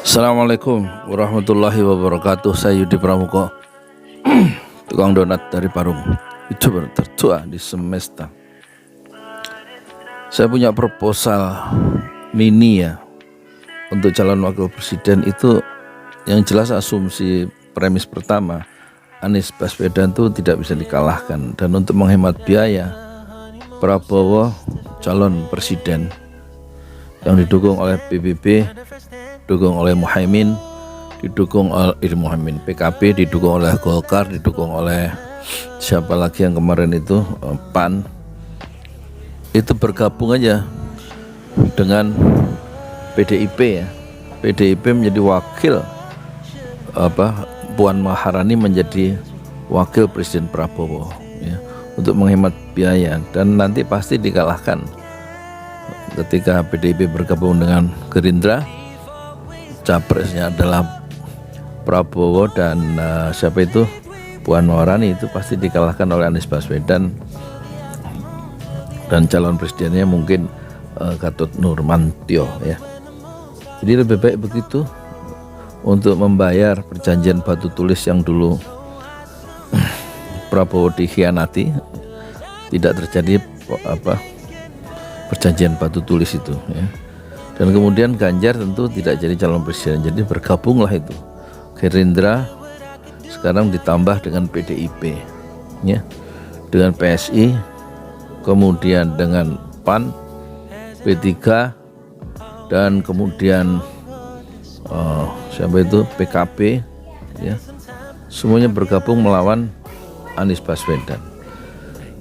Assalamualaikum warahmatullahi wabarakatuh. Saya Yudi Pramuko, tukang donat dari Parung, YouTuber tertua di semesta. Saya punya proposal mini ya untuk calon wakil presiden. Itu yang jelas asumsi premis pertama, Anies Baswedan itu tidak bisa dikalahkan. Dan untuk menghemat biaya, Prabowo calon presiden yang didukung oleh PBB, didukung oleh Muhaimin, didukung oleh PKB, didukung oleh Golkar, didukung oleh siapa lagi yang kemarin itu PAN. Itu bergabung aja dengan PDIP ya. PDIP menjadi wakil Puan Maharani menjadi wakil Presiden Prabowo ya, untuk menghemat biaya, dan nanti pasti dikalahkan ketika PDIP bergabung dengan Gerindra. Capresnya adalah Prabowo dan siapa itu Puan Maharani, itu pasti dikalahkan oleh Anies Baswedan, dan calon presidennya mungkin Gatot Nurmantio ya. Jadi lebih baik begitu untuk membayar perjanjian batu tulis yang dulu Prabowo dikhianati. Tidak terjadi perjanjian batu tulis itu ya. Dan kemudian Ganjar tentu tidak jadi calon presiden, jadi bergabunglah itu Gerindra sekarang ditambah dengan PDIP ya, dengan PSI, kemudian dengan PAN, P3, dan kemudian siapa itu PKB ya, semuanya bergabung melawan Anies Baswedan,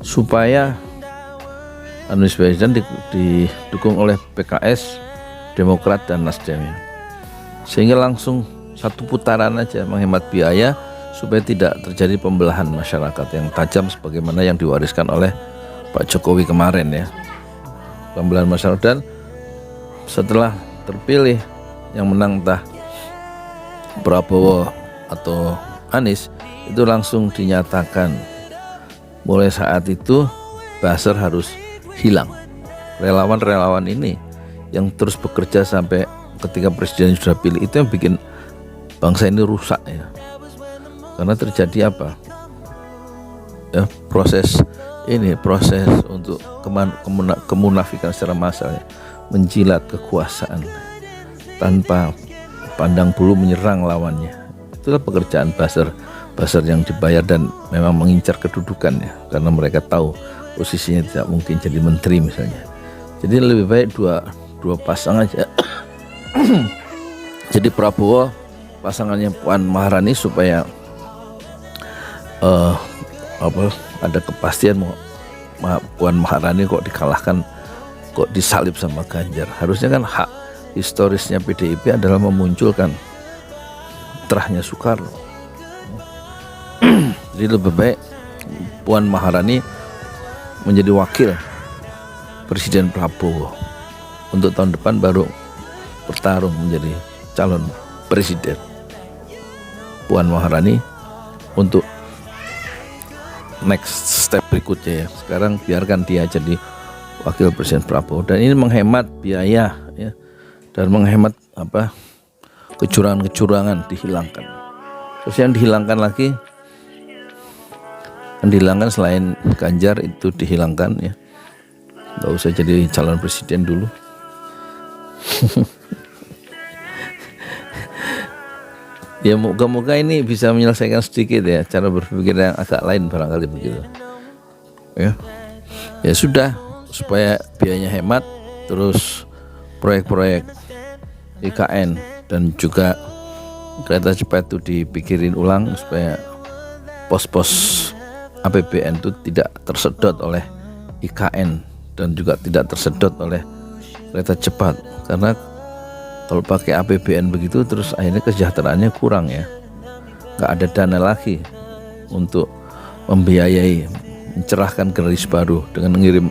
supaya Anies Baswedan didukung oleh PKS, Demokrat, dan Nasdem, sehingga langsung satu putaran aja menghemat biaya supaya tidak terjadi pembelahan masyarakat yang tajam sebagaimana yang diwariskan oleh Pak Jokowi kemarin ya, pembelahan masyarakat. Dan setelah terpilih yang menang entah Prabowo atau Anies, itu langsung dinyatakan mulai saat itu buzzer harus hilang. Relawan-relawan ini yang terus bekerja sampai ketika presiden sudah pilih, itu yang bikin bangsa ini rusak ya. Karena terjadi apa ya, proses untuk kemunafikan secara massal ya, menjilat kekuasaan tanpa pandang bulu menyerang lawannya. Itulah pekerjaan buzzer yang dibayar dan memang mengincar kedudukan ya, karena mereka tahu posisinya tidak mungkin jadi menteri misalnya. Jadi lebih baik dua pasang aja. Jadi Prabowo pasangannya Puan Maharani supaya ada kepastian Puan Maharani kok dikalahkan, kok disalib sama Ganjar. Harusnya kan hak historisnya PDIP adalah memunculkan terahnya Soekarno. Jadi lebih baik Puan Maharani menjadi wakil Presiden Prabowo. Untuk tahun depan baru bertarung menjadi calon presiden Puan Maharani untuk next step berikutnya ya. Sekarang biarkan dia jadi wakil presiden Prabowo, dan ini menghemat biaya ya, dan menghemat kecurangan-kecurangan dihilangkan. Terus yang dihilangkan lagi, yang dihilangkan selain Ganjar itu dihilangkan ya, nggak usah jadi calon presiden dulu. Ya moga-moga ini bisa menyelesaikan sedikit ya cara berpikir yang agak lain barangkali begitu ya sudah, supaya biayanya hemat, terus proyek-proyek IKN dan juga kereta cepat itu dipikirin ulang supaya pos-pos APBN itu tidak tersedot oleh IKN dan juga tidak tersedot oleh kereta cepat. Karena kalau pakai APBN begitu terus akhirnya kesejahteraannya kurang ya, nggak ada dana lagi untuk membiayai mencerahkan generasi baru dengan mengirim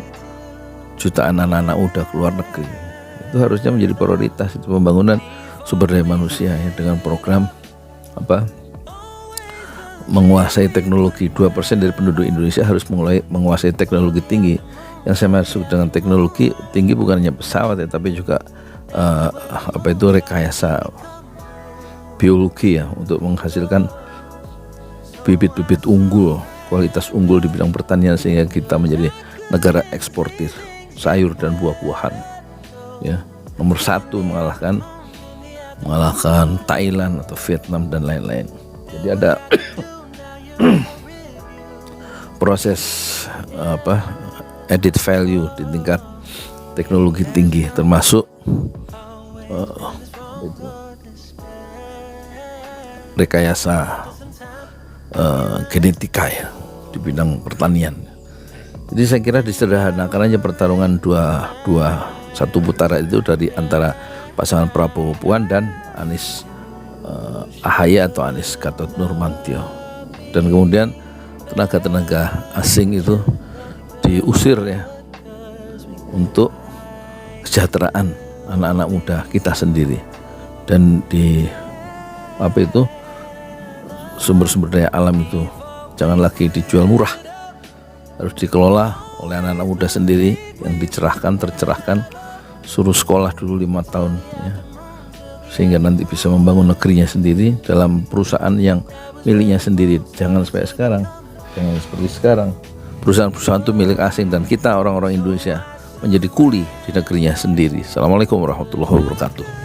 jutaan anak-anak muda ke luar negeri. Itu harusnya menjadi prioritas, itu pembangunan sumber daya manusia ya, dengan program menguasai teknologi. 2% dari penduduk Indonesia harus menguasai teknologi tinggi. Yang saya maksud dengan teknologi tinggi bukan hanya pesawat ya, tapi juga rekayasa biologi ya, untuk menghasilkan bibit-bibit unggul, kualitas unggul di bidang pertanian, sehingga kita menjadi negara eksportir sayur dan buah-buahan ya, nomor 1 mengalahkan Thailand atau Vietnam dan lain-lain. Jadi ada proses added value di tingkat teknologi tinggi, termasuk rekayasa genetika ya di bidang pertanian. Jadi saya kira disederhanakan aja pertarungan satu putaran itu dari antara pasangan Prabowo Puan dan Anies AHY atau Anies Gatot Nurmantio, dan kemudian tenaga-tenaga asing itu diusir ya, untuk kesejahteraan anak-anak muda kita sendiri, dan di sumber-sumber daya alam itu jangan lagi dijual murah, harus dikelola oleh anak-anak muda sendiri yang tercerahkan, suruh sekolah dulu 5 tahun ya, sehingga nanti bisa membangun negerinya sendiri dalam perusahaan yang miliknya sendiri. Jangan seperti sekarang perusahaan-perusahaan itu milik asing dan kita orang-orang Indonesia menjadi kuli di negerinya sendiri. Assalamualaikum warahmatullahi wabarakatuh.